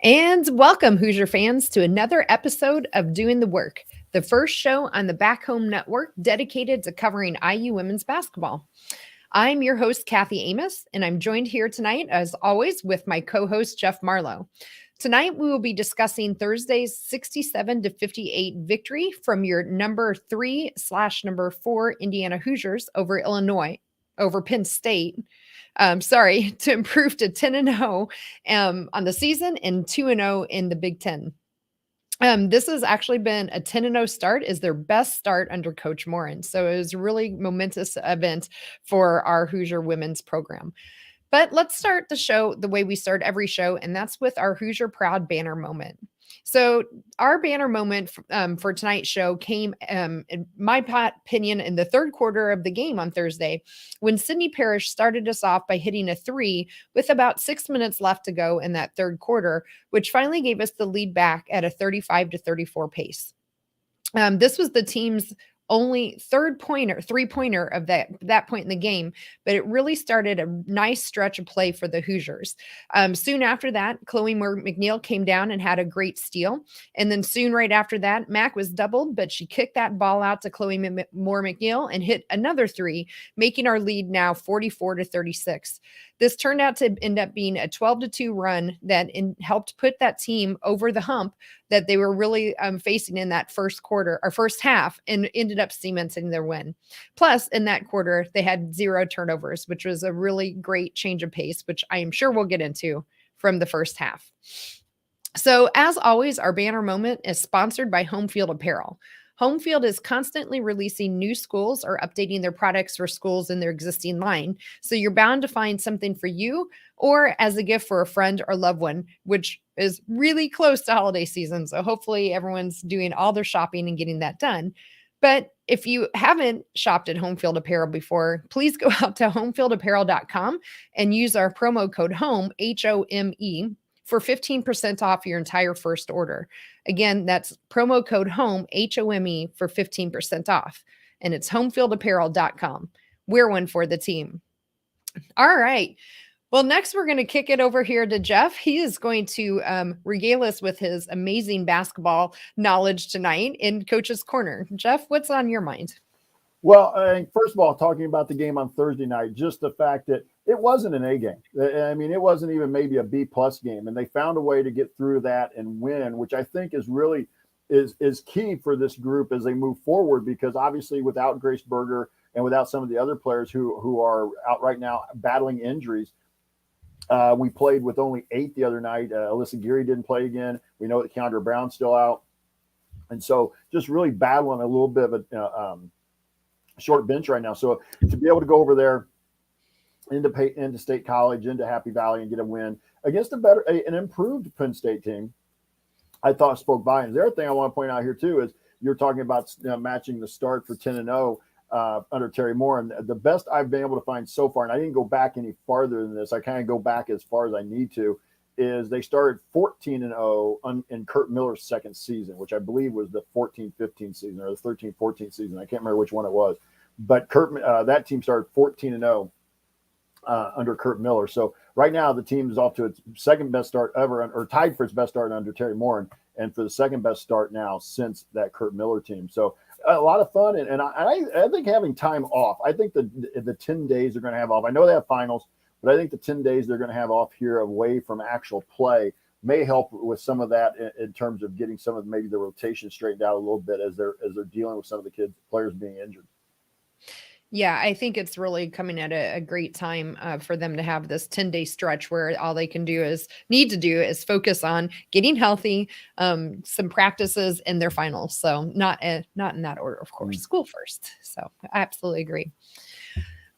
And welcome, Hoosier fans, to another episode of Doing the Work, the first show on the Back Home Network dedicated to covering IU women's basketball. I'm your host, Kathy Amos, and I'm joined here tonight, as always, with my co host, Jeff Marlow. Tonight, we will be discussing Thursday's 67 to 58 victory from your number 3/number 4 Indiana Hoosiers over Penn State. To improve to 10-0 on the season and 2-0 in the Big Ten. This has actually been a 10-0 start, is their best start under Coach Morin. So it was a really momentous event for our Hoosier women's program. But let's start the show the way we start every show, and that's with our Hoosier Proud banner moment. So our banner moment for tonight's show came, in my opinion, in the third quarter of the game on Thursday, when Sydney Parrish started us off by hitting a three with about 6 minutes left to go in that third quarter, which finally gave us the lead back at a 35 to 34 pace. This was the team's only three-pointer of that point in the game, but it really started a nice stretch of play for the Hoosiers. Soon after that, Chloe Moore McNeil came down and had a great steal. And then soon right after that, Mac was doubled, but she kicked that ball out to Chloe Moore McNeil and hit another three, making our lead now 44 to 36. This turned out to end up being a 12-2 run that helped put that team over the hump that they were really facing in that first half, and ended up cementing their win. Plus, in that quarter, they had 0 turnovers, which was a really great change of pace, which I am sure we'll get into from the first half. So, as always, our banner moment is sponsored by Home Field Apparel. Home Field is constantly releasing new schools or updating their products for schools in their existing line. So you're bound to find something for you or as a gift for a friend or loved one, which is really close to holiday season. So hopefully everyone's doing all their shopping and getting that done. But if you haven't shopped at Home Field Apparel before, please go out to homefieldapparel.com and use our promo code HOME, HOME, for 15% off your entire first order. Again, that's promo code HOME, HOME, for 15% off. And it's homefieldapparel.com. Wear one for the team. All right. Well, next we're going to kick it over here to Jeff. He is going to regale us with his amazing basketball knowledge tonight in Coach's Corner. Jeff, what's on your mind? Well, I think first of all, talking about the game on Thursday night, just the fact that it wasn't an A game. I mean, it wasn't even maybe a B+ game, and they found a way to get through that and win, which I think is really is key for this group as they move forward. Because obviously, without Grace Berger and without some of the other players who are out right now battling injuries, we played with only 8 the other night. Alyssa Geary didn't play again. We know that Keandra Brown's still out, and so just really battling a little bit of a short bench right now. So to be able to go over there into State College, into Happy Valley, and get a win against an improved Penn State team, I thought spoke volumes. The other thing I want to point out here too is you're talking about matching the start for 10-0 under Terry Moore, and the best I've been able to find so far, and I didn't go back any farther than this. I kind of go back as far as I need to. Is they started 14-0 in Kurt Miller's second season, which I believe was the 14-15 season or the 13-14 season. I can't remember which one it was, but that team started 14-0 under Kurt Miller. So right now the team is off to its second best start ever, or tied for its best start under Terry Moore, and for the second best start now since that Kurt Miller team. So a lot of fun, and I think having time off. I think the 10 days they're going to have off. I know they have finals, but I think the 10 days they're going to have off here away from actual play may help with some of that in terms of getting some of maybe the rotation straightened out a little bit as they're dealing with some of the players being injured. Yeah, I think it's really coming at a great time for them to have this 10-day stretch where all they need to do is focus on getting healthy, some practices, and their finals. So not in that order, of course, school first. So I absolutely agree.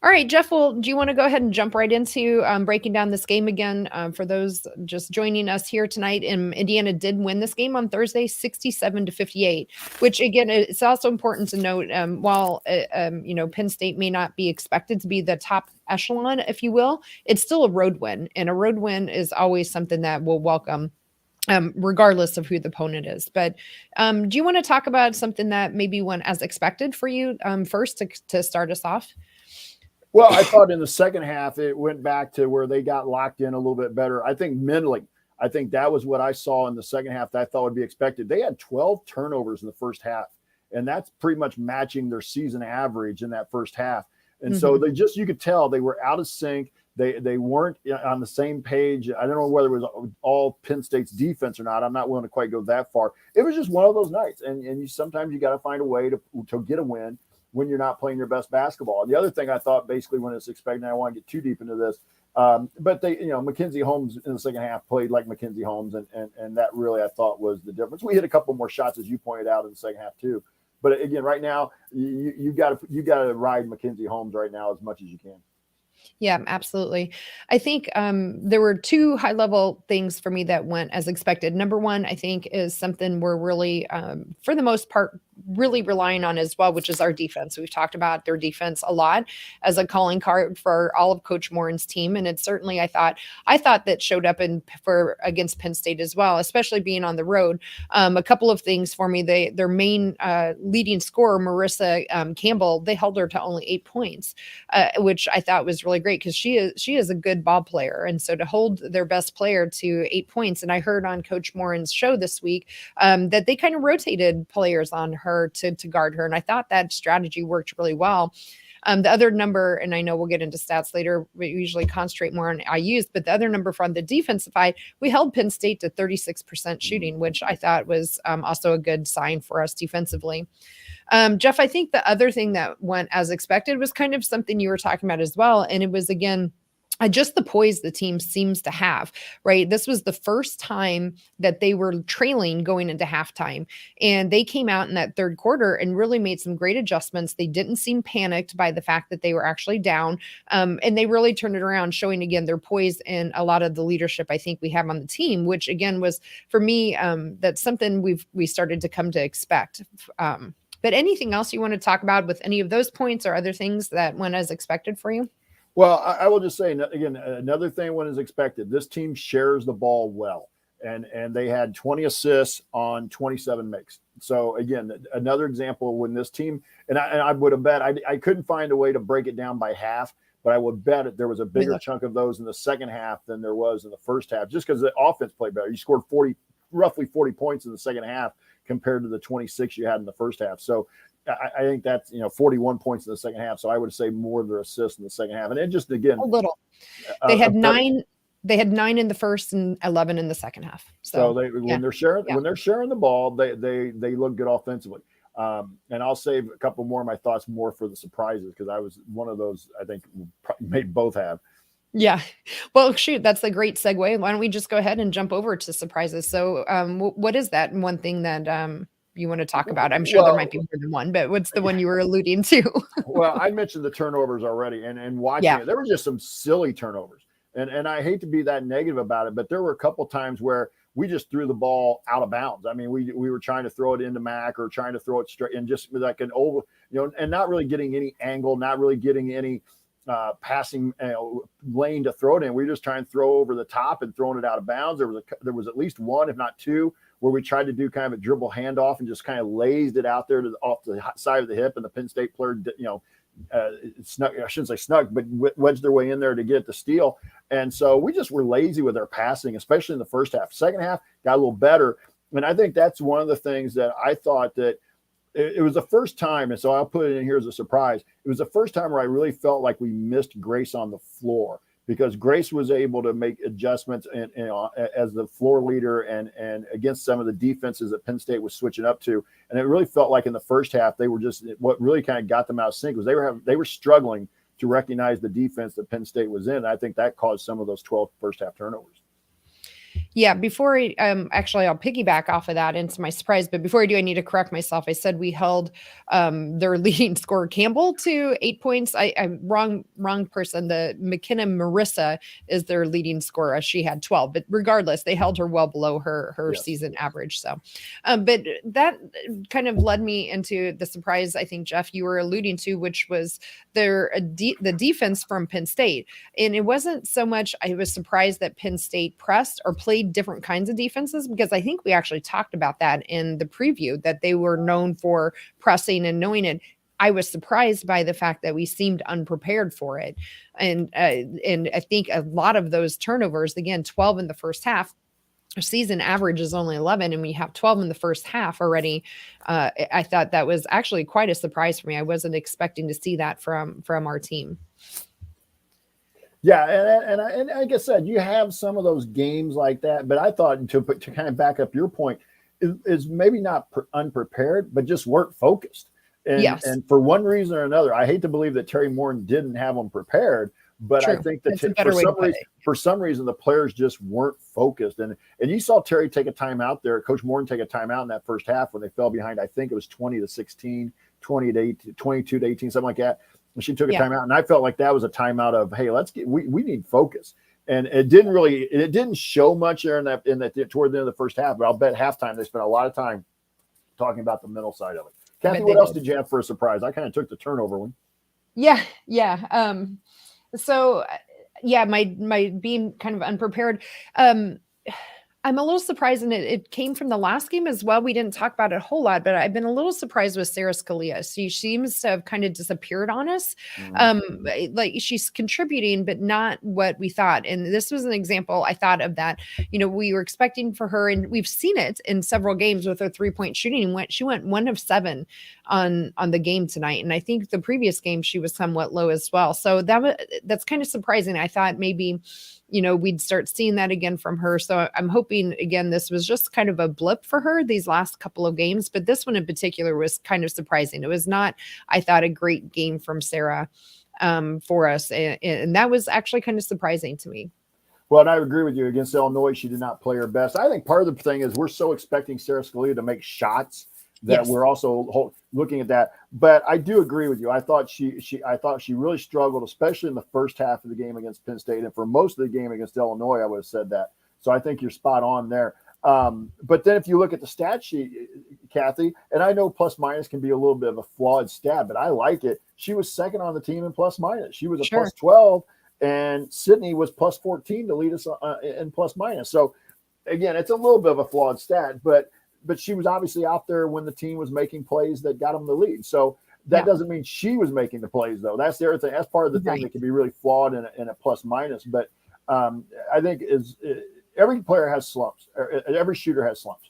All right, Jeff, do you want to go ahead and jump right into breaking down this game again? For those just joining us here tonight, Indiana did win this game on Thursday, 67-58, which, again, it's also important to note, while Penn State may not be expected to be the top echelon, if you will, it's still a road win, and a road win is always something that we'll welcome, regardless of who the opponent is. But do you want to talk about something that maybe went as expected for you first to start us off? Well, I thought in the second half, it went back to where they got locked in a little bit better. I think mentally, I think that was what I saw in the second half that I thought would be expected. They had 12 turnovers in the first half, and that's pretty much matching their season average in that first half. And so you could tell they were out of sync. They weren't on the same page. I don't know whether it was all Penn State's defense or not. I'm not willing to quite go that far. It was just one of those nights. And sometimes you got to find a way to get a win when you're not playing your best basketball. And the other thing I thought basically when it's expected, I don't want to get too deep into this, but Mackenzie Holmes in the second half played like Mackenzie Holmes. And that really, I thought, was the difference. We hit a couple more shots, as you pointed out, in the second half too. But again, right now, you got to ride Mackenzie Holmes right now as much as you can. Yeah, absolutely. I think there were two high-level things for me that went as expected. Number one, I think, is something we're really, for the most part, really relying on as well, which is our defense. We've talked about their defense a lot as a calling card for all of Coach Morin's team, and it's certainly I thought that showed up against Penn State as well, especially being on the road. A couple of things for me: their main leading scorer, Marissa Campbell, they held her to only 8 points, which I thought was really great because she is a good ball player, and so to hold their best player to 8 points. And I heard on Coach Morin's show this week that they kind of rotated players on her to guard her, and I thought that strategy worked really well. The other number, and I know we'll get into stats later, we usually concentrate more on IUs, but the other number from the defensive side, we held Penn State to 36% shooting, which I thought was also a good sign for us defensively. Jeff, I think the other thing that went as expected was kind of something you were talking about as well. And it was, again, just the poise the team seems to have, right? This was the first time that they were trailing going into halftime, and they came out in that third quarter and really made some great adjustments. They didn't seem panicked by the fact that they were actually down, and they really turned it around, showing again their poise and a lot of the leadership I think we have on the team, which again was for me that's something we started to come to expect. But anything else you want to talk about with any of those points or other things that went as expected for you? Well, I will just say, again, another thing when is expected, this team shares the ball well, and they had 20 assists on 27 makes. So, again, another example when this team, and I would have bet, I couldn't find a way to break it down by half, but I would bet there was a bigger chunk of those in the second half than there was in the first half, just because the offense played better. You scored roughly 40 points in the second half compared to the 26 you had in the first half. So, I think that's 41 points in the second half. So I would say more of their assists in the second half. And it just again a little. They had 9. They had 9 in the first and 11 in the second half. So when they're sharing the ball, they look good offensively. And I'll save a couple more of my thoughts more for the surprises because I was one of those I think may both have. Yeah. Well, shoot, that's a great segue. Why don't we just go ahead and jump over to surprises? So what is that one thing that you want to talk about? I'm sure there might be more than one, but what's the one you were alluding to? Well, I mentioned the turnovers already and watching it, there were just some silly turnovers. And I hate to be that negative about it, but there were a couple times where we just threw the ball out of bounds. I mean, we were trying to throw it into Mac or trying to throw it straight and just like an over, and not really getting any angle, not really getting any passing lane to throw it in. We were just trying to throw over the top and throwing it out of bounds. There was at least one, if not two, where we tried to do kind of a dribble handoff and just kind of lazed it out there off the side of the hip, and the Penn State player, snuck, I shouldn't say snuck, but wedged their way in there to get the steal. And so we just were lazy with our passing, especially in the first half. Second half got a little better, and I think that's one of the things that I thought that it was the first time, and so I'll put it in here as a surprise. It was the first time where I really felt like we missed Grace on the floor, because Grace was able to make adjustments and as the floor leader and against some of the defenses that Penn State was switching up to. And it really felt like in the first half, they were just, what really kind of got them out of sync was they were struggling to recognize the defense that Penn State was in. And I think that caused some of those 12 first half turnovers. Yeah, before actually, I'll piggyback off of that into my surprise. But before I do, I need to correct myself. I said we held their leading scorer Campbell to 8 points. I'm wrong person. The McKenna Marissa is their leading scorer. She had 12. But regardless, they held her well below her season average. So, but that kind of led me into the surprise I think, Jeff, you were alluding to, which was the defense from Penn State. And it wasn't so much I was surprised that Penn State pressed or played different kinds of defenses, because I think we actually talked about that in the preview, that they were known for pressing and knowing it. I was surprised by the fact that we seemed unprepared for it. And I think a lot of those turnovers, again, 12 in the first half, season average is only 11 and we have 12 in the first half already. I thought that was actually quite a surprise for me. I wasn't expecting to see that from our team. Yeah, and like I said, you have some of those games like that, but I thought to kind of back up your point is maybe not unprepared, but just weren't focused. Yes. And for one reason or another, I hate to believe that Terry Moore didn't have them prepared, but True. I think that That's a better way to put it. for some reason the players just weren't focused. And you saw Terry take a timeout there, Coach Moore take a timeout in that first half when they fell behind. I think it was 20-16, 20-8, 22-18, something like that. And she took a timeout, and I felt like that was a timeout of, hey, we need focus. And it didn't show much there in that toward the end of the first half, but I'll bet halftime they spent a lot of time talking about the mental side of it. Kathy, what else did you have for a surprise? I kind of took the turnover one. Yeah. So my being kind of unprepared. I'm a little surprised, and it came from the last game as well. We didn't talk about it a whole lot, but I've been a little surprised with Sarah Scalia. She seems to have kind of disappeared on us. Like she's contributing, but not what we thought. And this was an example, I thought, of that. We were expecting for her, and we've seen it in several games with her 3-point shooting. She went 1 of 7 on the game tonight. And I think the previous game she was somewhat low as well. So that's kind of surprising. I thought maybe we'd start seeing that again from her. So I'm hoping, again, this was just kind of a blip for her these last couple of games, but this one in particular was kind of surprising. It was not, I thought, a great game from Sarah for us. And that was actually kind of surprising to me. Well, and I agree with you. Against Illinois, she did not play her best. I think part of the thing is we're so expecting Sarah Scalia to make shots that we're also looking at that. But I do agree with you. I thought she really struggled, especially in the first half of the game against Penn State, and for most of the game against Illinois, I would have said that. So I think you're spot on there. But then if you look at the stat sheet, Kathy, and I know plus minus can be a little bit of a flawed stat, but I like it. She was second on the team in plus minus. She was a plus 12, and Sydney was plus 14 to lead us in plus minus. So again, it's a little bit of a flawed stat, but she was obviously out there when the team was making plays that got them the lead. So that doesn't mean she was making the plays, though. That's the other thing. That's part of the thing that can be really flawed in a plus minus. But I think every player has slumps. Every shooter has slumps.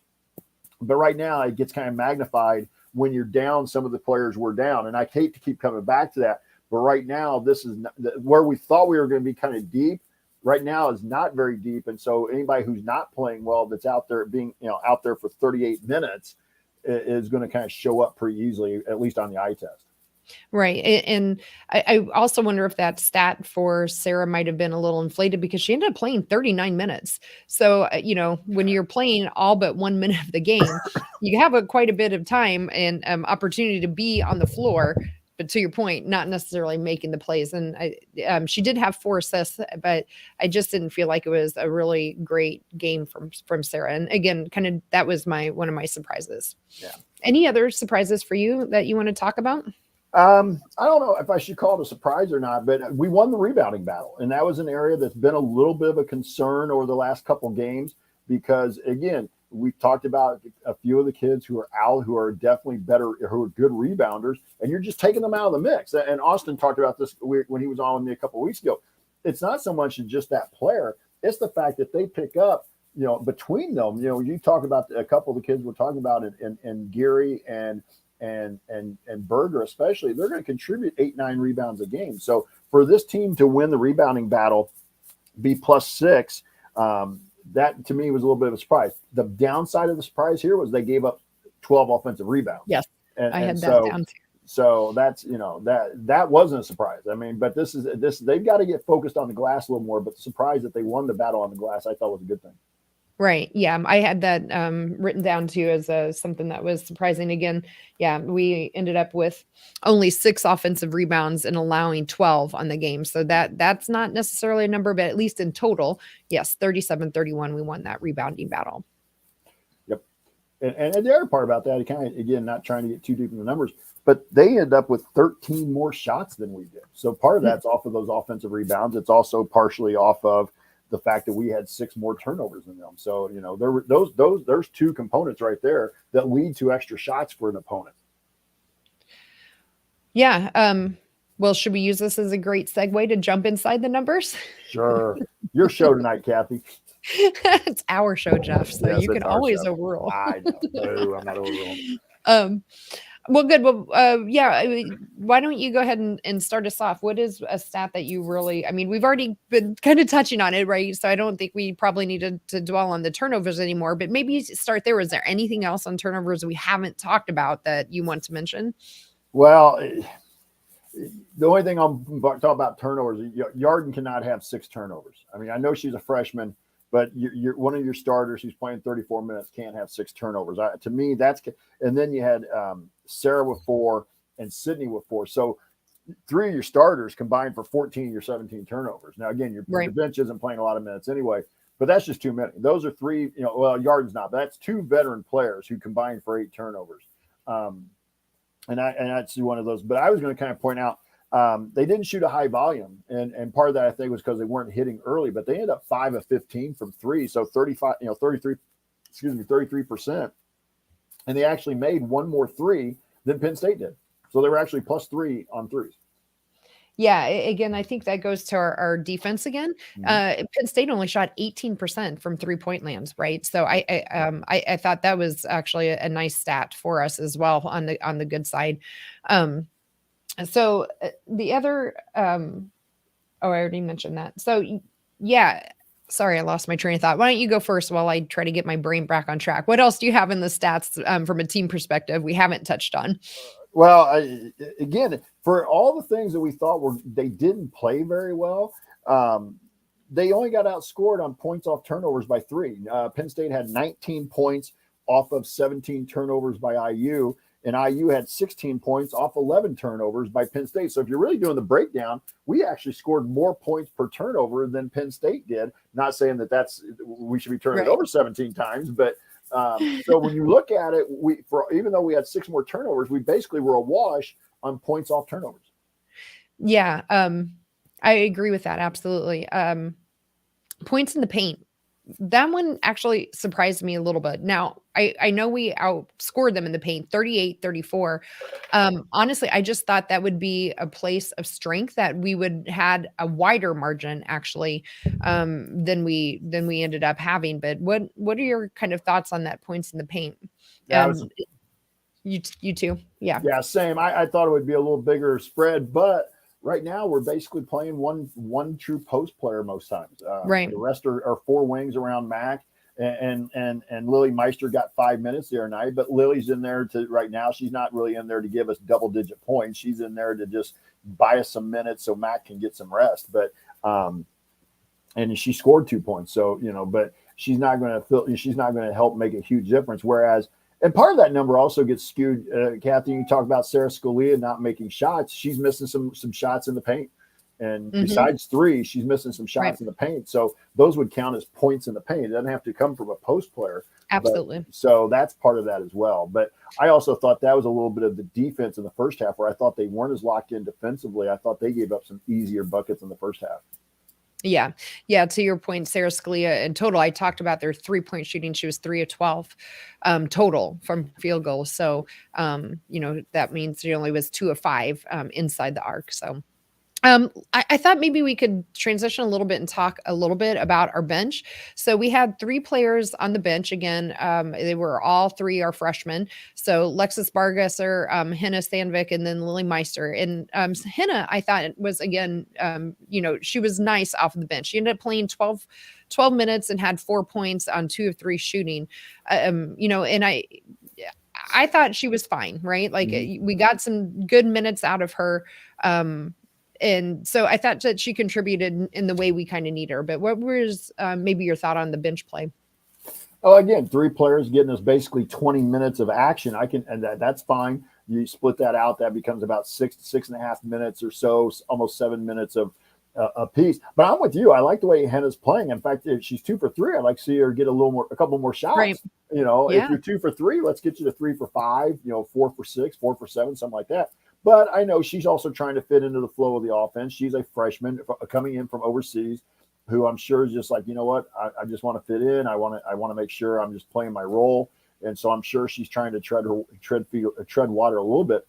But right now it gets kind of magnified when you're down. Some of the players were down. And I hate to keep coming back to that. But right now, this is where we thought we were going to be kind of deep. Right now is not very deep. And so anybody who's not playing well, that's out there being, out there for 38 minutes is going to kind of show up pretty easily, at least on the eye test. Right. And I also wonder if that stat for Sarah might have been a little inflated because she ended up playing 39 minutes. So, when you're playing all but 1 minute of the game, you have quite a bit of time and opportunity to be on the floor. But to your point, not necessarily making the plays. And she did have 4 assists, but I just didn't feel like it was a really great game from Sarah. And again, kind of that was one of my surprises. Yeah. Any other surprises for you that you want to talk about? I don't know if I should call it a surprise or not, but we won the rebounding battle. And that was an area that's been a little bit of a concern over the last couple of games because, again, we've talked about a few of the kids who are out, who are definitely better, who are good rebounders, and you're just taking them out of the mix. And Austin talked about this when he was on with me a couple of weeks ago. It's not so much just that player. It's the fact that they pick up, between them, you talk about a couple of the kids we're talking about in Geary and Berger especially, they're going to contribute 8-9 rebounds a game. So for this team to win the rebounding battle, be +6, that to me was a little bit of a surprise. The downside of the surprise here was they gave up 12 offensive rebounds. Yes, I had that down too. So that's that wasn't a surprise. I mean, but this they've got to get focused on the glass a little more. But the surprise that they won the battle on the glass, I thought was a good thing. Right. Yeah. I had that written down too as something that was surprising. Again, we ended up with only 6 offensive rebounds and allowing 12 on the game. So that's not necessarily a number, but at least in total, yes, 37-31, we won that rebounding battle. Yep. And the other part about that, kind of, again, not trying to get too deep in the numbers, but they ended up with 13 more shots than we did. So part of that's off of those offensive rebounds. It's also partially off of the fact that we had 6 more turnovers than them. So, there were there's 2 components right there that lead to extra shots for an opponent. Yeah. Well, should we use this as a great segue to jump inside the numbers? Sure. Your show tonight, Kathy. It's our show, Jeff. So Yes, you can it's our always show. overrule. I know. No, I'm not overruling. Well, good. Well, yeah. Why don't you go ahead and start us off? What is a stat that you really? I mean, we've already been kind of touching on it, right? So I don't think we probably need to dwell on the turnovers anymore. But maybe start there. Is there anything else on turnovers we haven't talked about that you want to mention? Well, the only thing I'm talking about turnovers, Yarden cannot have 6 turnovers. I mean, I know she's a freshman, but you're one of your starters who's playing 34 minutes can't have 6 turnovers. To me, that's – and then you had Sarah with 4 and Sydney with 4. So 3 of your starters combined for 14 of your 17 turnovers. Now, again, your bench isn't playing a lot of minutes anyway, but that's just too many. Those are 3 – well, Yarden's not, but that's 2 veteran players who combined for 8 turnovers. And that's one of those. But I was going to kind of point out they didn't shoot a high volume, and part of that I think was because they weren't hitting early. But they ended up 5 of 15 from 3, so 33%. And they actually made 1 more 3 than Penn State did, so they were actually +3 on threes. Yeah, again, I think that goes to our defense again. Penn State only shot 18% from 3-point lands, right? So I thought that was actually a nice stat for us as well on the good side. So the other, I already mentioned that. So yeah, sorry, I lost my train of thought. Why don't you go first while I try to get my brain back on track? What else do you have in the stats from a team perspective we haven't touched on? Well, again, for all the things that we thought they didn't play very well, they only got outscored on points off turnovers by 3. Penn State had 19 points off of 17 turnovers by IU, and IU had 16 points off 11 turnovers by Penn State. So if you're really doing the breakdown, we actually scored more points per turnover than Penn State did. Not saying that we should be turning it over 17 times, but so when you look at it, even though we had 6 more turnovers, we basically were awash on points off turnovers. Yeah, I agree with that. Absolutely. Points in the paint. That one actually surprised me a little bit. Now, I know we outscored them in the paint 38-34. Honestly, I just thought that would be a place of strength, that we would had a wider margin actually than we ended up having. But what are your kind of thoughts on that points in the paint? You too? Yeah. Yeah, same. I thought it would be a little bigger spread, but right now we're basically playing one true post player most times. Right. The rest are 4 wings around Mac, and Lily Meister got 5 minutes the other night, but Lily's in there right now. She's not really in there to give us double-digit points. She's in there to just buy us some minutes so Mac can get some rest. But and she scored 2 points, so but she's not going to help make a huge difference. Whereas. And part of that number also gets skewed, Kathy. You talk about Sarah Scalia not making shots. She's missing some shots in the paint. And besides 3, she's missing some shots in the paint. So those would count as points in the paint. It doesn't have to come from a post player. Absolutely. So that's part of that as well. But I also thought that was a little bit of the defense in the first half, where I thought they weren't as locked in defensively. I thought they gave up some easier buckets in the first half. Yeah. To your point, Sarah Scalia in total, I talked about their 3-point shooting. She was 3 of 12 total from field goals. So, that means she only was 2 of 5 inside the arc. So, I thought maybe we could transition a little bit and talk a little bit about our bench. So we had 3 players on the bench. Again, they were all 3 are freshmen. So Lexus Bargesser, Henna Sandvik, and then Lily Meister. And Henna, I thought it was, again, she was nice off of the bench. She ended up playing 12 minutes and had 4 points on 2 of 3 shooting. And I thought she was fine, right? Like we got some good minutes out of her. And so I thought that she contributed in the way we kind of need her. But what was maybe your thought on the bench play? Oh, again, 3 players getting us basically 20 minutes of action. And that's fine. You split that out, that becomes about 6.5 minutes or so, almost 7 minutes of a piece. But I'm with you. I like the way Henna's playing. In fact, if she's 2 for 3, I'd like to see her get a couple more shots. Right. If you're 2 for 3, let's get you to 3 for 5, 4 for 6, 4 for 7, something like that. But I know she's also trying to fit into the flow of the offense. She's a freshman coming in from overseas, who I'm sure is just like, you know what, I just want to fit in. I want to make sure I'm just playing my role. And so I'm sure she's trying to tread water a little bit.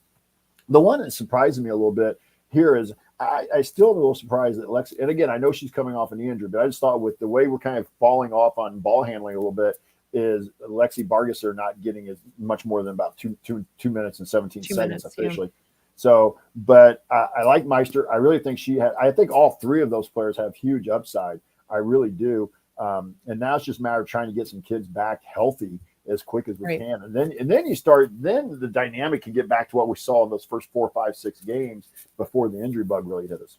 The one that surprised me a little bit here is I still am a little surprised that Lexi, and again, I know she's coming off an knee injury, but I just thought with the way we're kind of falling off on ball handling a little bit, is Lexi Bargesser not getting as much more than about two minutes and 17 seconds officially. Yeah. So, but I like Meister. I really think I think all three of those players have huge upside. I really do. And now it's just a matter of trying to get some kids back healthy as quick as we can. And then then the dynamic can get back to what we saw in those first 4, 5, 6 games before the injury bug really hit us.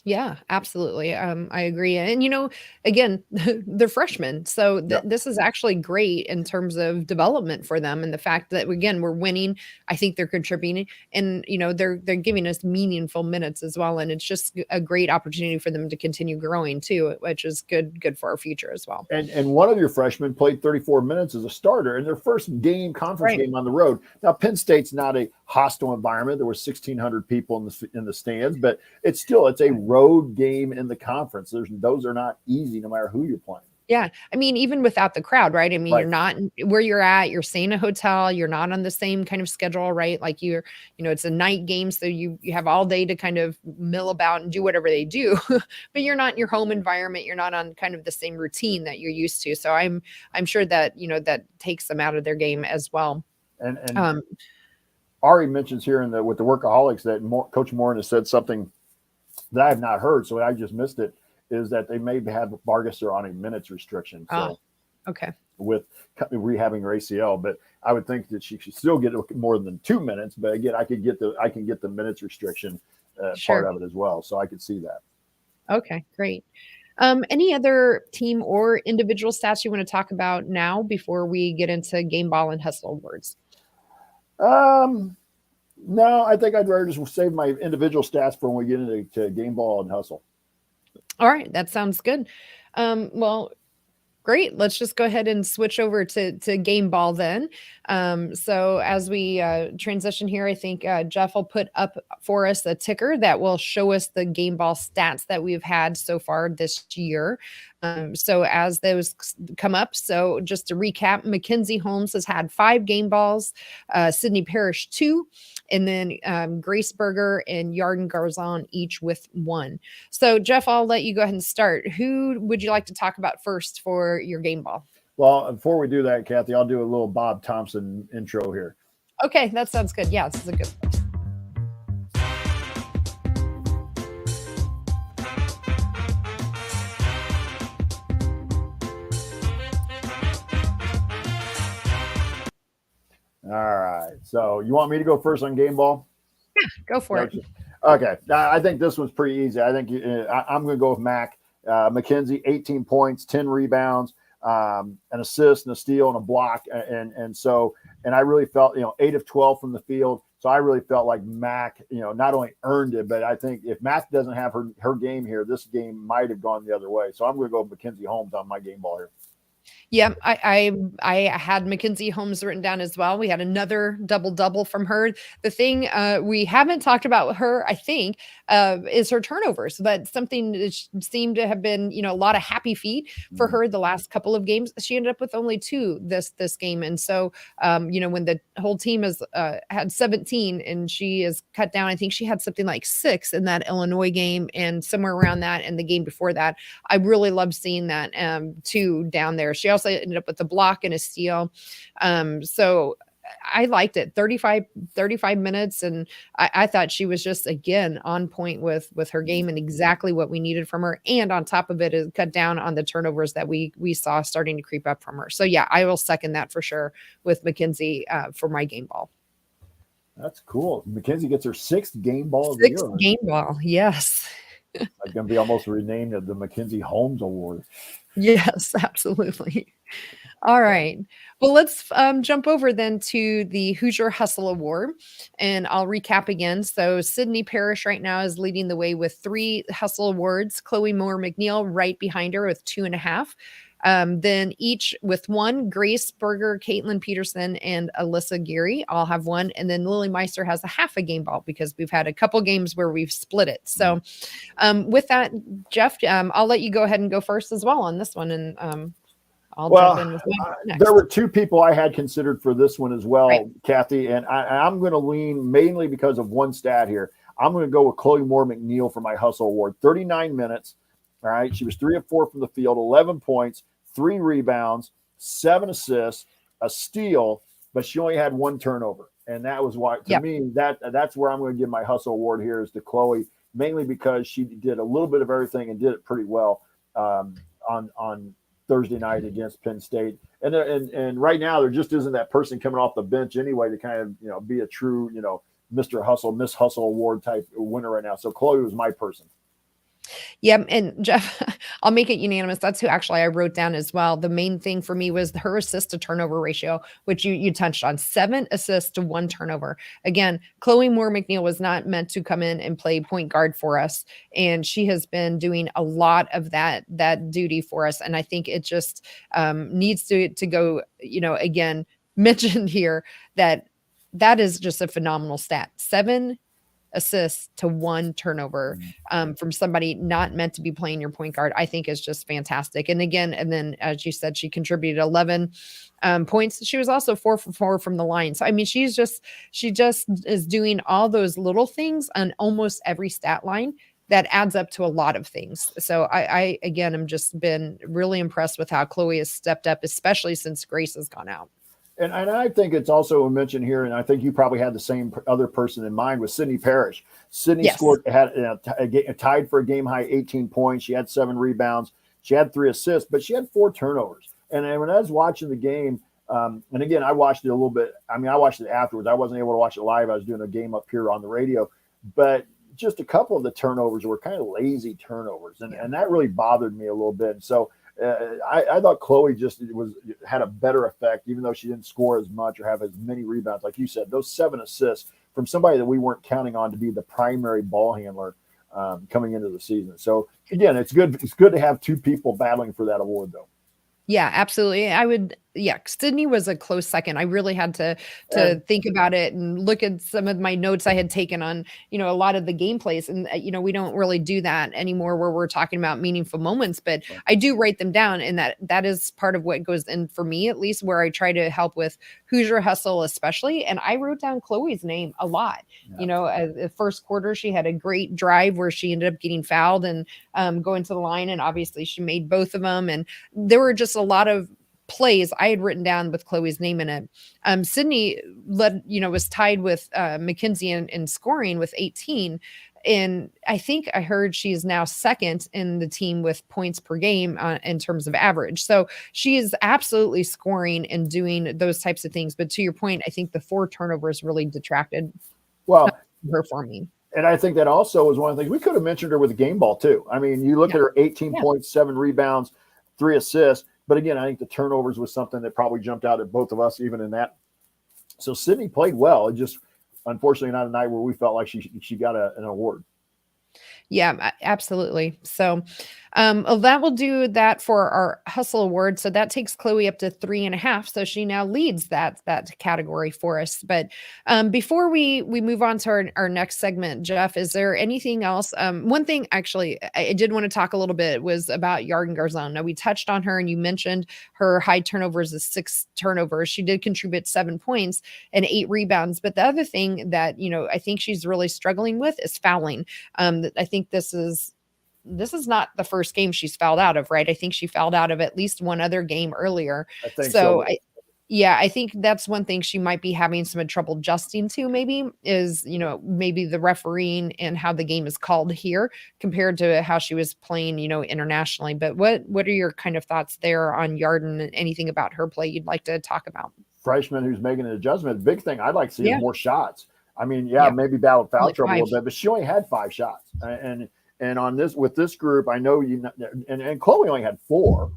Yeah, absolutely. I agree. And, again, they're freshmen. So this is actually great in terms of development for them. And the fact that, again, we're winning, I think they're contributing and, they're giving us meaningful minutes as well. And it's just a great opportunity for them to continue growing too, which is good for our future as well. And one of your freshmen played 34 minutes as a starter in their first conference game on the road. Now, Penn State's not a hostile environment. There were 1,600 people in the stands, but it's a road game in the conference. Those are not easy no matter who you're playing. Yeah. I mean, even without the crowd, right? I mean, You're not where you're at, you're staying in a hotel, you're not on the same kind of schedule, right? Like it's a night game. So you have all day to kind of mill about and do whatever they do, but you're not in your home environment. You're not on kind of the same routine that you're used to. So I'm sure that, that takes them out of their game as well. And Ari mentions here with the Workaholics that Coach Morin has said something that I have not heard, so I just missed it, is that they may have Bargesser on a minutes restriction. So okay. With rehabbing her ACL, but I would think that she should still get more than 2 minutes. But again, I can get the minutes restriction part of it as well. So I could see that. Okay, great. Any other team or individual stats you want to talk about now before we get into game ball and hustle awards? No, I think I'd rather just save my individual stats for when we get into game ball and hustle. All right. That sounds good. Well, great. Let's just go ahead and switch over to game ball then. So as we transition here, I think Jeff will put up for us a ticker that will show us the game ball stats that we've had so far this year. So as those come up, so just to recap, Mackenzie Holmes has had 5 game balls, Sydney Parrish 2, and then Grace Berger and Yarden Garzon each with 1. So Jeff, I'll let you go ahead and start. Who would you like to talk about first for your game ball? Well, before we do that, Kathy, I'll do a little Bob Thompson intro here. Okay, that sounds good. Yeah, this is a good place. All right. So you want me to go first on game ball? Yeah, go for it. Okay. I think this one's pretty easy. I think I'm going to go with Mac. Mackenzie, 18 points, 10 rebounds, an assist and a steal and a block. And I really felt, 8 of 12 from the field. So I really felt like Mac, not only earned it, but I think if Mac doesn't have her game here, this game might have gone the other way. So I'm going to go with Mackenzie Holmes on my game ball here. Yeah, I had Mackenzie Holmes written down as well. We had another double from her. The thing we haven't talked about her, I think, is her turnovers. But something that seemed to have been, a lot of happy feet for her the last couple of games. She ended up with only 2 this game, and so when the whole team has had 17 and she is cut down, I think she had something like 6 in that Illinois game and somewhere around that, and the game before that. I really loved seeing that 2 down there. She also ended up with a block and a steal. So I liked it. 35 minutes. And I thought she was just, again, on point with her game and exactly what we needed from her. And on top of it, is cut down on the turnovers that we saw starting to creep up from her. So yeah, I will second that for sure with Mackenzie for my game ball. That's cool. Mackenzie gets her 6th game ball of the year. 6th game ball. Yes. It's going to be almost renamed the Mackenzie Holmes Award. Yes, absolutely. All right. Well, let's jump over then to the Hoosier Hustle Award, and I'll recap again. So Sydney Parrish right now is leading the way with 3 Hustle Awards. Chloe Moore McNeil right behind her with 2.5. Then each with 1, Grace Berger, Caitlin Peterson, and Alyssa Geary all have 1. And then Lily Meister has a half a game ball because we've had a couple games where we've split it. So with that, Jeff, I'll let you go ahead and go first as well on this one. And I'll jump in with next. There were 2 people I had considered for this one as well, right, Kathy, and I'm going to lean mainly because of one stat here. I'm going to go with Chloe Moore McNeil for my Hustle Award. 39 minutes. All right. She was 3 of 4 from the field, 11 points, 3 rebounds, 7 assists, a steal, but she only had 1 turnover. And that was why, to me, that's where I'm going to give my Hustle Award here is to Chloe, mainly because she did a little bit of everything and did it pretty well on Thursday night against Penn State. And right now there just isn't that person coming off the bench anyway to kind of, be a true, Mr. Hustle, Miss Hustle Award type winner right now. So Chloe was my person. Yeah. And Jeff, I'll make it unanimous. That's who actually I wrote down as well. The main thing for me was her assist to turnover ratio, which you touched on. 7 assists to 1 turnover. Again, Chloe Moore McNeil was not meant to come in and play point guard for us. And she has been doing a lot of that duty for us. And I think it just needs to go, again, mentioned here that is just a phenomenal stat. 7 assists to 1 turnover from somebody not meant to be playing your point guard, I think is just fantastic. And then, as you said, she contributed 11 points. She was also 4 for 4 from the line. So, I mean, she just is doing all those little things on almost every stat line that adds up to a lot of things. So I again, am just been really impressed with how Chloe has stepped up, especially since Grace has gone out. And I think it's also mentioned here, and I think you probably had the same other person in mind, with Sydney Parrish. Sydney scored, tied for a game high 18 points. She had 7 rebounds. She had 3 assists, but she had 4 turnovers. And when I was watching the game, and again, I watched it a little bit. I mean, I watched it afterwards. I wasn't able to watch it live. I was doing a game up here on the radio, but just a couple of the turnovers were kind of lazy turnovers. And that really bothered me a little bit. So, I thought Chloe just had a better effect, even though she didn't score as much or have as many rebounds. Like you said, those 7 assists from somebody that we weren't counting on to be the primary ball handler coming into the season. So again, it's good. It's good to have 2 people battling for that award, though. Yeah, absolutely. Sydney was a close second. I really had to think about it and look at some of my notes I had taken on, a lot of the gameplays. And, we don't really do that anymore where we're talking about meaningful moments, but I do write them down. And that is part of what goes in for me, at least, where I try to help with Hoosier Hustle, especially. And I wrote down Chloe's name a lot. The first quarter, she had a great drive where she ended up getting fouled and going to the line. And obviously she made both of them. And there were just a lot of plays I had written down with Chloe's name in it. Sydney was tied with Mackenzie in scoring with 18. And I think I heard she is now second in the team with points per game in terms of average. So she is absolutely scoring and doing those types of things. But to your point, I think the 4 turnovers really detracted her for me. And I think that also was one of the things we could have mentioned her with the game ball too. I mean, you look at her 18 points, 7 rebounds, 3 assists. But again, I think the turnovers was something that probably jumped out at both of us, even in that. So Sydney played well. It just, unfortunately, not a night where we felt like she got an award. Yeah, absolutely. So that will do that for our Hustle Award. So that takes Chloe up to 3.5. So she now leads that category for us. But before we move on to our next segment, Jeff, is there anything else? One thing, actually, I did want to talk a little bit was about Yarden Garzon. Now, we touched on her and you mentioned her high turnovers is 6 turnovers. She did contribute 7 points and 8 rebounds. But the other thing that, I think she's really struggling with is fouling. I think this is not the first game she's fouled out of, right? I think she fouled out of at least one other game earlier. I think so. I think that's one thing she might be having some trouble adjusting to, maybe, is, maybe the refereeing and how the game is called here compared to how she was playing, internationally. But what are your kind of thoughts there on Yarden and anything about her play you'd like to talk about? Freshman who's making an adjustment. Big thing I'd like to see is more shots. I mean, maybe battle foul trouble a little bit, but she only had 5 shots. And on this, with this group, I know and Chloe only had 4,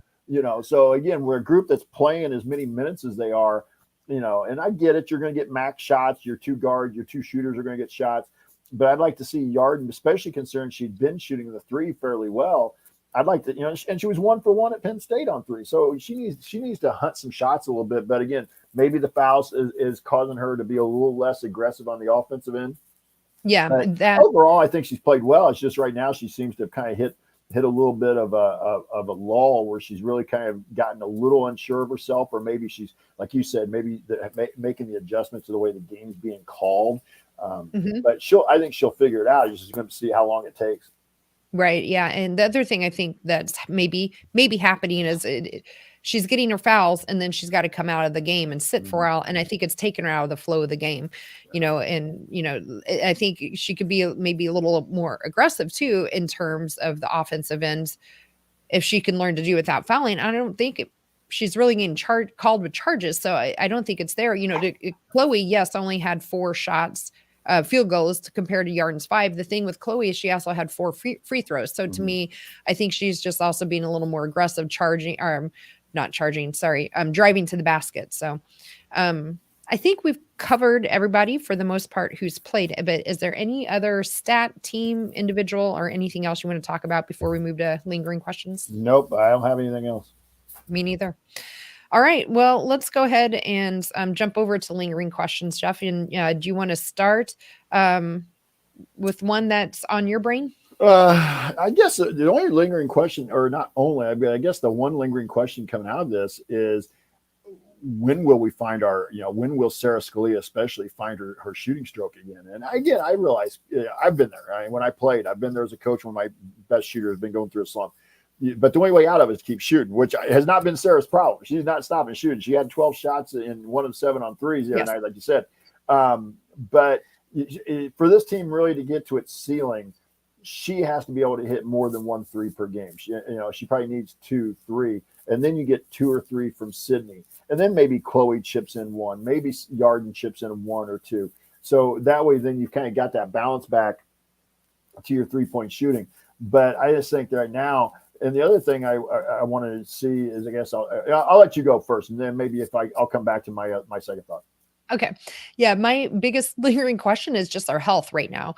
so again, we're a group that's playing as many minutes as they are, and I get it. You're going to get max shots. Your 2 guards, your 2 shooters are going to get shots, but I'd like to see Yarden, especially considering she'd been shooting the 3 fairly well. I'd like to, and she was 1 for 1 at Penn State on 3. So she needs to hunt some shots a little bit, but again, maybe the fouls is causing her to be a little less aggressive on the offensive end. Yeah, overall, I think she's played well. It's just right now she seems to have kind of hit a little bit of a lull where she's really kind of gotten a little unsure of herself, or maybe she's, like you said, maybe making the adjustment to the way the game's being called. But I think she'll figure it out. You're just going to see how long it takes. Right. Yeah. And the other thing I think that's maybe happening is she's getting her fouls and then she's got to come out of the game and sit for a while. And I think it's taken her out of the flow of the game, I think she could be maybe a little more aggressive too, in terms of the offensive end. If she can learn to do without fouling, I don't think she's really getting called with charges. So I don't think it's there. Chloe, yes, only had 4 shots, field goals compared to Yarden's 5. The thing with Chloe is she also had 4 free throws. So to me, I think she's just also being a little more aggressive, driving to the basket. So I think we've covered everybody for the most part who's played. But is there any other stat, team, individual, or anything else you want to talk about before we move to lingering questions? Nope, I don't have anything else. Me neither. All right. Well, let's go ahead and jump over to lingering questions, Jeff. And do you want to start with one that's on your brain? I guess the only lingering question, or not only, I guess the one lingering question coming out of this is, when will we find when will Sarah Scalia especially find her shooting stroke again? And again, I realize I've been there. When I played, I've been there as a coach when my best shooter has been going through a slump. But the only way out of it is to keep shooting, which has not been Sarah's problem. She's not stopping shooting. She had 12 shots and 1 of 7 on threes the other night, like you said. But for this team really to get to its ceiling, she has to be able to hit more than 1 3 per game. She probably needs 2, 3, and then you get 2 or 3 from Sydney, and then maybe Chloe chips in 1, maybe Yarden chips in 1 or 2. So that way, then you've kind of got that balance back to your 3-point shooting. But I just think that right now, and the other thing I wanted to see is, I guess I'll let you go first, and then maybe I'll come back to my second thought. Okay. Yeah. My biggest lingering question is just our health right now.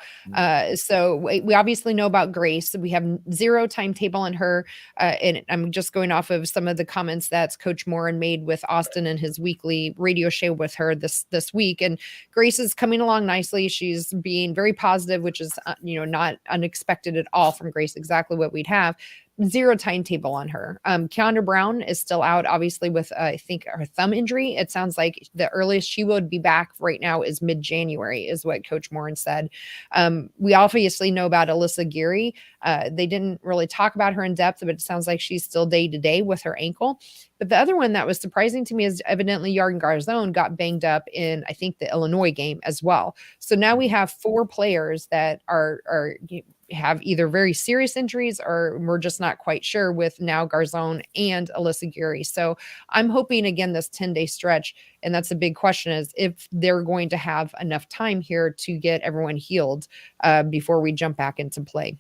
So we obviously know about Grace. We have 0 timetable on her. And I'm just going off of some of the comments that Coach Moran made with Austin in his weekly radio show with her this week. And Grace is coming along nicely. She's being very positive, which is, not unexpected at all from Grace, exactly what we'd have. 0 timetable on her. Keandra Brown is still out, obviously, with I think her thumb injury. It sounds like the earliest she would be back right now is mid-January, is what Coach Moran said. We obviously know about Alyssa Geary. They didn't really talk about her in depth, but it sounds like she's still day-to-day with her ankle. But the other one that was surprising to me is evidently Yarden Garzone got banged up in, I think, the Illinois game as well. So now we have 4 players that have either very serious injuries, or we're just not quite sure, with now Garzone and Alyssa Geary. So I'm hoping, again, this 10-day stretch, and that's a big question, is if they're going to have enough time here to get everyone healed before we jump back into play.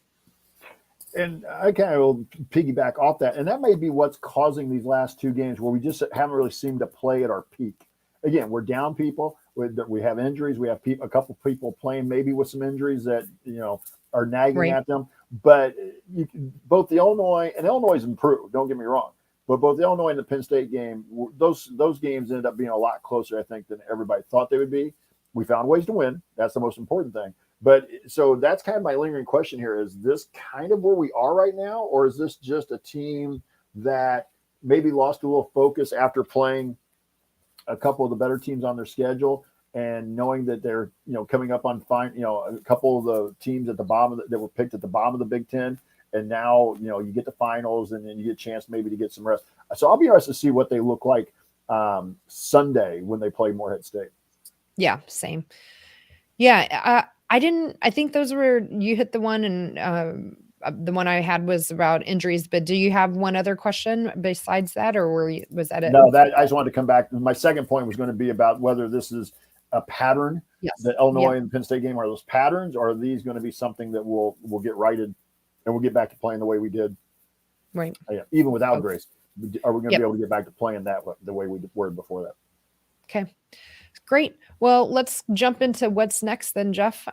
And I kind of will piggyback off that. And that may be what's causing these last 2 games where we just haven't really seemed to play at our peak. Again, we're down people. We have injuries. We have a couple people playing maybe with some injuries that, are nagging at them. But both the Illinois is improved, don't get me wrong. But both the Illinois and the Penn State game, those games ended up being a lot closer, I think, than everybody thought they would be. We found ways to win. That's the most important thing. But so that's kind of my lingering question here. Is this kind of where we are right now? Or is this just a team that maybe lost a little focus after playing a couple of the better teams on their schedule, and knowing that they're, coming up on a couple of the teams at the bottom that were picked at the bottom of the Big Ten. And now, you get the finals, and then you get a chance maybe to get some rest. So I'll be interested to see what they look like Sunday when they play Morehead State. Yeah, same. Yeah. I think those were, you hit the one, and the one I had was about injuries, but do you have one other question besides that, or was that it? No, I just wanted to come back. My second point was going to be about whether this is a pattern, the Illinois and the Penn State game. Are those patterns, or are these going to be something that we'll get righted, and we'll get back to playing the way we did? Right. Even without Grace, are we going to be able to get back to playing the way we were before that? Okay. Great. Well, let's jump into what's next then, Jeff.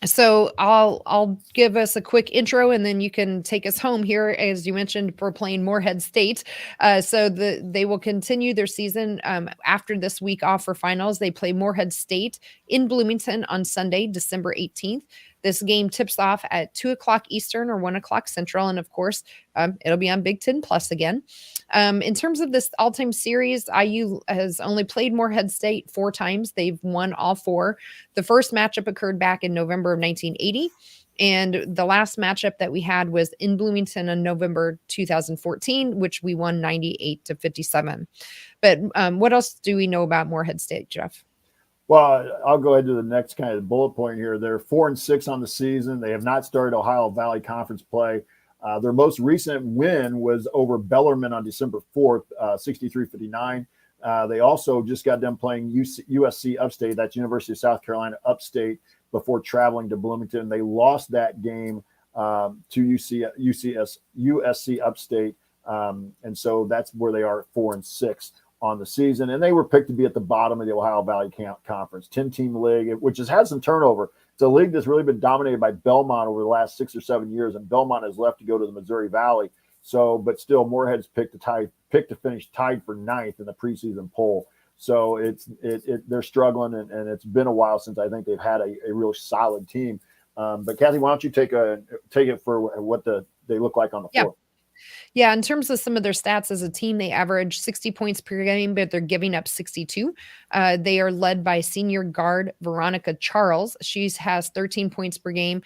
So I'll give us a quick intro, and then you can take us home here. As you mentioned, we're playing Morehead State. So they will continue their season after this week off for finals. They play Morehead State in Bloomington on Sunday, December 18th. This game tips off at 2:00 Eastern or 1:00 Central. And of course, it'll be on Big Ten Plus again. In terms of this all-time series, IU has only played Morehead State 4 times. They've won all 4. The first matchup occurred back in November of 1980. And the last matchup that we had was in Bloomington in November 2014, which we won 98-57. But what else do we know about Morehead State, Jeff? Well, I'll go ahead to the next kind of bullet point here. They're 4-6 on the season. They have not started Ohio Valley Conference play. Their most recent win was over Bellarmine on December 4th, 63-59. They also just got done playing USC Upstate, that's University of South Carolina Upstate, before traveling to Bloomington. They lost that game to USC Upstate. And so that's where they are at 4-6 on the season. And they were picked to be at the bottom of the Ohio Valley Conference, 10-team league, which has had some turnover. It's a league that's really been dominated by Belmont over the last 6 or 7 years, and Belmont has left to go to the Missouri Valley. So, but still, Morehead's picked to finish tied for 9th in the preseason poll. So they're struggling, and it's been a while since I think they've had a real solid team. But Kathy, why don't you take it for what they look like on the floor? Yeah, in terms of some of their stats as a team, they average 60 points per game, but they're giving up 62. They are led by senior guard Veronica Charles. She has 13 points per game,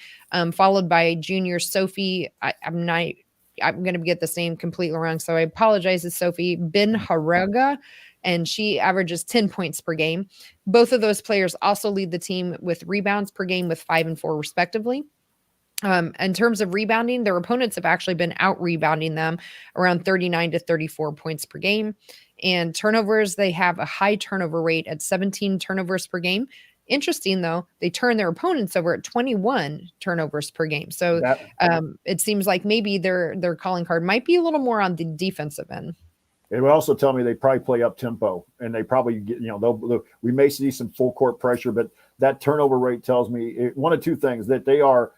followed by junior Sophie. I'm going to get this name completely wrong, so I apologize to Sophie Ben Haraga, and she averages 10 points per game. Both of those players also lead the team with rebounds per game with 5 and 4 respectively. In terms of rebounding, their opponents have actually been out rebounding them around 39 to 34 points per game. And turnovers, they have a high turnover rate at 17 turnovers per game. Interesting, though, they turn their opponents over at 21 turnovers per game. So it seems like maybe their calling card might be a little more on the defensive end. It would also tell me they probably play up tempo, and they probably get, we may see some full court pressure, but that turnover rate tells me one of two things: that they are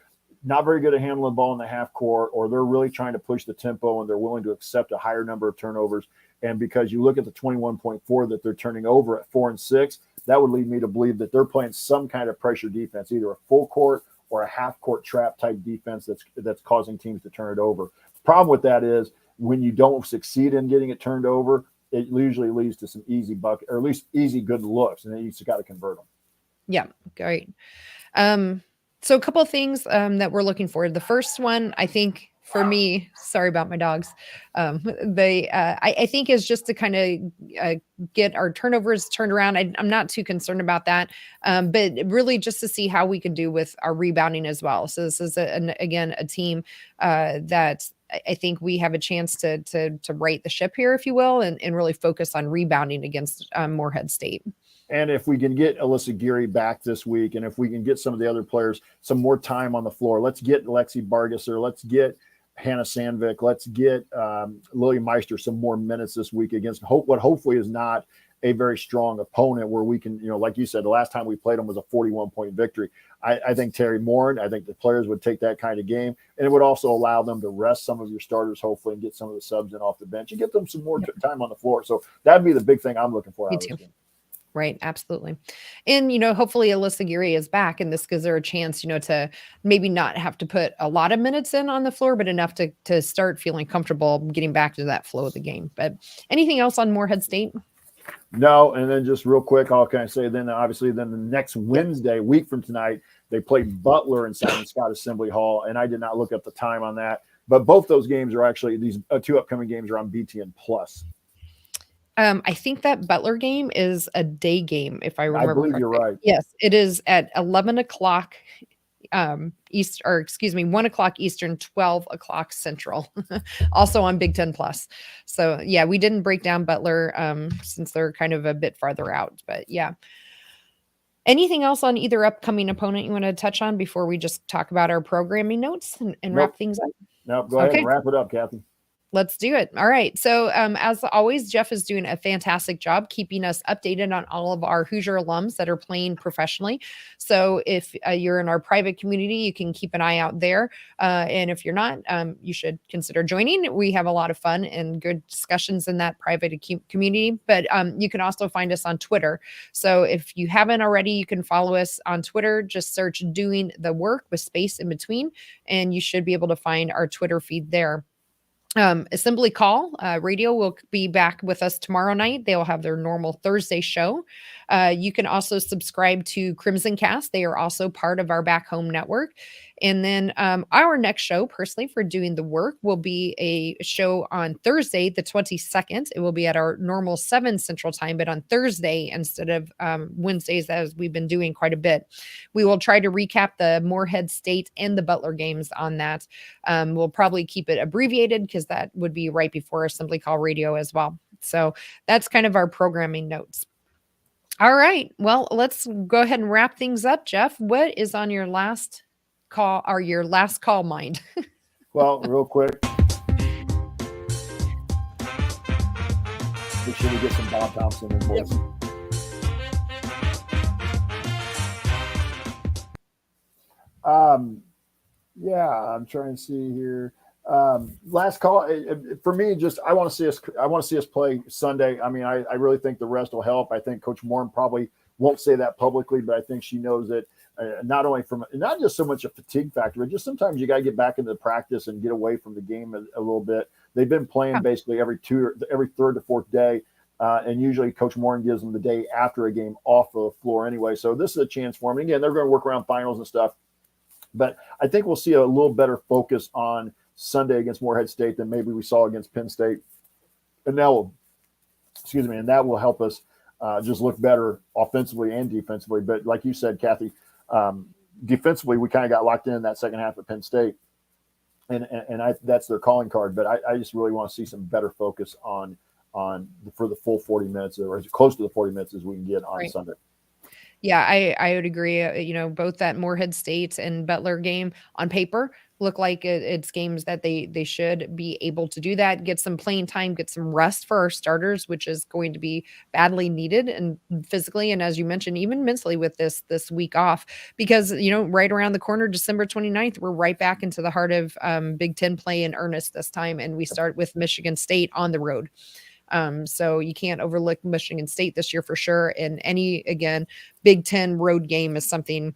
not very good at handling the ball in the half court, or they're really trying to push the tempo and they're willing to accept a higher number of turnovers. And because you look at the 21.4 that they're turning over at 4-6, that would lead me to believe that they're playing some kind of pressure defense, either a full court or a half court trap type defense that's causing teams to turn it over. The problem with that is when you don't succeed in getting it turned over, it usually leads to some easy bucket, or at least easy good looks, and then you just got to convert them. Yeah, great. So a couple of things that we're looking for. The first one, I think, for me, sorry about my dogs, I think is just to kind of get our turnovers turned around. I'm not too concerned about that, but really just to see how we can do with our rebounding as well. So this is, again, a team that I think we have a chance to right the ship here, if you will, and really focus on rebounding against Morehead State. And if we can get Alyssa Geary back this week, and if we can get some of the other players some more time on the floor, let's get Lexi Bargesser, let's get Hannah Sandvik, let's get Lily Meister some more minutes this week against what hopefully is not a very strong opponent, where we can, like you said, the last time we played them was a 41-point victory. I think Terry Morin, I think the players would take that kind of game, and it would also allow them to rest some of your starters, hopefully, and get some of the subs in off the bench and get them some more time on the floor. So that'd be the big thing I'm looking for out of this game. Right. Absolutely. And, hopefully Alyssa Geary is back, and this gives her a chance, to maybe not have to put a lot of minutes in on the floor, but enough to start feeling comfortable getting back to that flow of the game. But anything else on Morehead State? No. And then just real quick, I'll kind of say then the next Wednesday, week from tonight, they play Butler in Simon Scott Assembly Hall. And I did not look up the time on that, but both those games are actually, these 2 upcoming games are on BTN Plus. I think that Butler game is a day game, if I remember. I believe correctly. You're right. Yes, it is at 11 o'clock East, or excuse me, 1 o'clock Eastern, 12 o'clock Central, also on Big Ten Plus. So yeah, we didn't break down Butler since they're kind of a bit farther out, but yeah. Anything else on either upcoming opponent you want to touch on before we just talk about our programming notes and wrap things up? No, go ahead and wrap it up, Kathy. Let's do it. All right. So, as always, Jeff is doing a fantastic job keeping us updated on all of our Hoosier alums that are playing professionally. So, if you're in our private community, you can keep an eye out there. And if you're not, you should consider joining. We have a lot of fun and good discussions in that private community. But you can also find us on Twitter. So, if you haven't already, you can follow us on Twitter. Just search Doing the Work with space in between, and you should be able to find our Twitter feed there. Assembly Call Radio will be back with us tomorrow night. They'll have their normal Thursday show. You can also subscribe to Crimson Cast. They are also part of our Back Home network. And then our next show, personally, for Doing the Work, will be a show on Thursday, the 22nd. It will be at our normal 7 Central Time, but on Thursday instead of Wednesdays, as we've been doing quite a bit. We will try to recap the Morehead State and the Butler games on that. We'll probably keep it abbreviated because that would be right before Assembly Call Radio as well. So that's kind of our programming notes. All right. Well, let's go ahead and wrap things up. Jeff, what is on your last call or your last call mind? Well, real quick, make sure we get some Bob Thompson in voice. Yeah, I'm trying to see here. Last call for me. Just I want to see us play Sunday. I mean, I really think the rest will help. I think Coach Moore probably won't say that publicly, but I think she knows it. Not only from not just so much a fatigue factor, but just sometimes you got to get back into the practice and get away from the game a little bit. They've been playing basically every third to fourth day, and usually Coach Moore gives them the day after a game off the floor anyway. So this is a chance for them. And again, they're going to work around finals and stuff, but I think we'll see a little better focus on Sunday against Morehead State than maybe we saw against Penn State, and that will help us just look better offensively and defensively. But like you said, Kathy, defensively we kind of got locked in that second half at Penn State, and that's their calling card. But I just really want to see some better focus for the full 40 minutes or as close to the 40 minutes as we can get on Sunday. Yeah, I would agree. Both that Morehead State and Butler game on paper look like it's games that they should be able to do that, get some playing time, get some rest for our starters, which is going to be badly needed and physically. And as you mentioned, even mentally with this week off, because, right around the corner, December 29th, we're right back into the heart of Big Ten play in earnest this time. And we start with Michigan State on the road. So you can't overlook Michigan State this year for sure. And again, Big Ten road game is something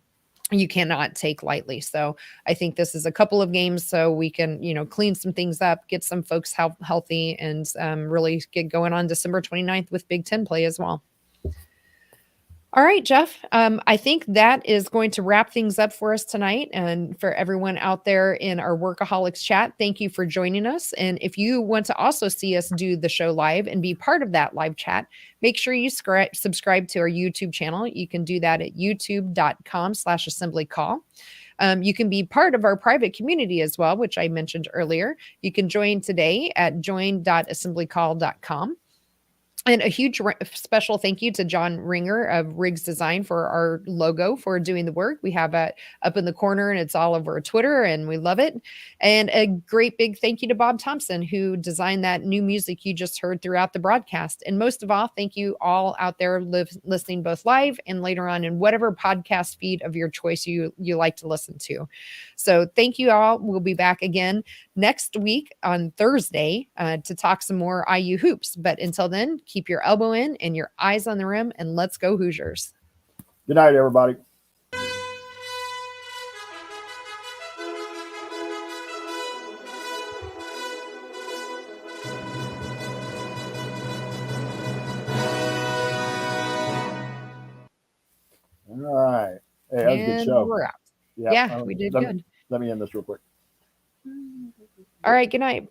you cannot take lightly. So I think this is a couple of games so we can, clean some things up, get some folks healthy, and really get going on December 29th with Big Ten play as well. All right, Jeff. I think that is going to wrap things up for us tonight. And for everyone out there in our Workaholics chat, thank you for joining us. And if you want to also see us do the show live and be part of that live chat, make sure you subscribe to our YouTube channel. You can do that at youtube.com/assemblycall. You can be part of our private community as well, which I mentioned earlier. You can join today at join.assemblycall.com. And a huge special thank you to John Ringer of Riggs Design for our logo for Doing the Work. We have it up in the corner and it's all over Twitter and we love it. And a great big thank you to Bob Thompson who designed that new music you just heard throughout the broadcast. And most of all, thank you all out there listening both live and later on in whatever podcast feed of your choice you like to listen to. So thank you all. We'll be back again next week on Thursday to talk some more IU hoops. But until then, keep your elbow in and your eyes on the rim, and let's go Hoosiers. Good night, everybody. All right. Hey, that was a good show. We're out. Yeah, we did good. Let me end this real quick. All right, good night.